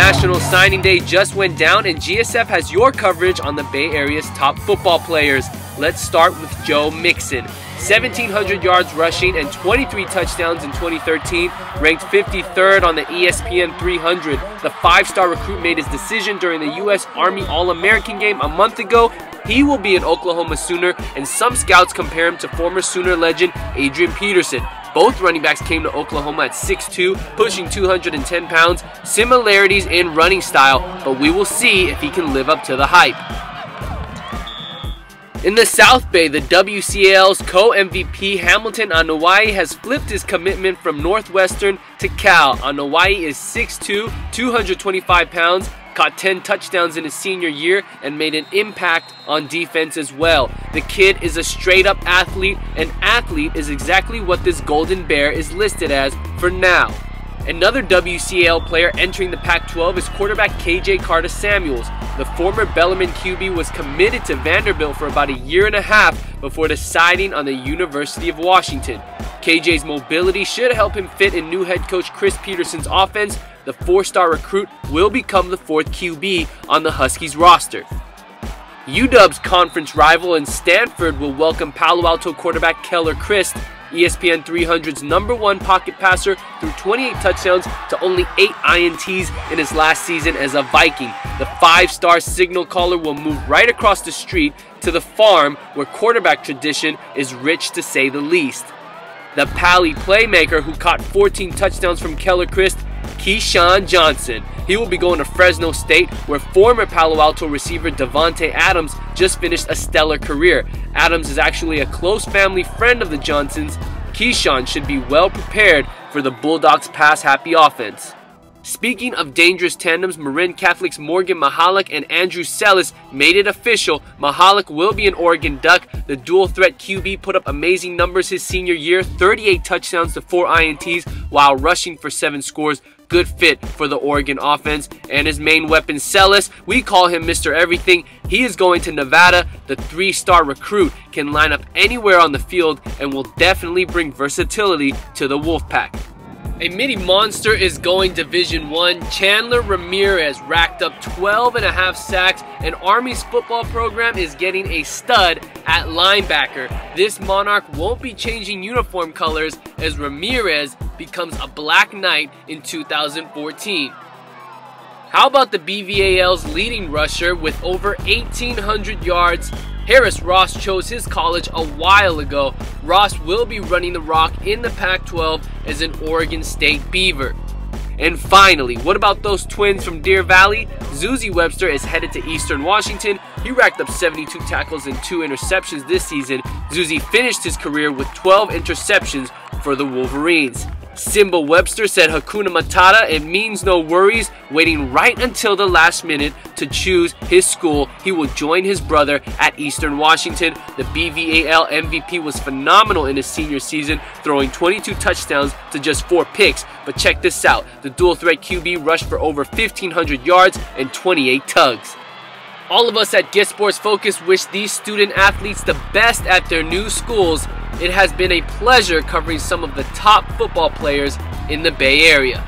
National Signing Day just went down, and GSF has your coverage on the Bay Area's top football players. Let's start with Joe Mixon. 1,700 yards rushing and 23 touchdowns in 2013, ranked 53rd on the ESPN 300. The five-star recruit made his decision during the U.S. Army All-American game a month ago. He will be an Oklahoma Sooner, and some scouts compare him to former Sooner legend Adrian Peterson. Both running backs came to Oklahoma at 6'2", pushing 210 pounds, similarities in running style, but we will see if he can live up to the hype. In the South Bay, the WCAL's co-MVP Hamilton Anoa'i has flipped his commitment from Northwestern to Cal. Anoa'i is 6'2", 225 pounds, caught 10 touchdowns in his senior year, and made an impact on defense as well. The kid is a straight-up athlete. An athlete is exactly what this Golden Bear is listed as for now. Another WCAL player entering the Pac-12 is quarterback Carta-Samuels. The former Bellarmine QB was committed to Vanderbilt for about a year and a half before deciding on the University of Washington. KJ's mobility should help him fit in new head coach Chris Peterson's offense. The four-star recruit will become the fourth QB on the Huskies roster. UW's conference rival in Stanford will welcome Palo Alto quarterback Keller Chryst. ESPN 300's #1 pocket passer threw 28 touchdowns to only 8 INTs in his last season as a Viking. The five-star signal caller will move right across the street to the farm where quarterback tradition is rich to say the least. The Pally playmaker who caught 14 touchdowns from Keller Chryst, Keyshawn Johnson. He will be going to Fresno State, where former Palo Alto receiver Davante Adams just finished a stellar career. Adams is actually a close family friend of the Johnsons. Keyshawn should be well prepared for the Bulldogs' pass-happy offense. Speaking of dangerous tandems, Marin Catholic's Morgan Mahalak and Andrew Sellis made it official. Mahalak will be an Oregon Duck. The dual-threat QB put up amazing numbers his senior year, 38 touchdowns to 4 INTs while rushing for 7 scores. Good fit for the Oregon offense. And his main weapon, Sellis, we call him Mr. Everything. He is going to Nevada. The 3-star recruit can line up anywhere on the field and will definitely bring versatility to the Wolfpack. A mini monster is going Division I. Chandler Ramirez racked up 12.5 sacks, and Army's football program is getting a stud at linebacker. This Monarch won't be changing uniform colors as Ramirez becomes a Black Knight in 2014. How about the BVAL's leading rusher with over 1,800 yards? Harris Ross chose his college a while ago. Ross will be running the rock in the Pac-12 as an Oregon State Beaver. And finally, what about those twins from Deer Valley? Zusi Webster is headed to Eastern Washington. He racked up 72 tackles and 2 interceptions this season. Zusi finished his career with 12 interceptions for the Wolverines. Simba Webster said Hakuna Matata, it means no worries, waiting right until the last minute to choose his school. He will join his brother at Eastern Washington. The BVAL MVP was phenomenal in his senior season, throwing 22 touchdowns to just 4 picks. But check this out, the dual-threat QB rushed for over 1,500 yards and 28 tugs. All of us at Get Sports Focus wish these student athletes the best at their new schools. It has been a pleasure covering some of the top football players in the Bay Area.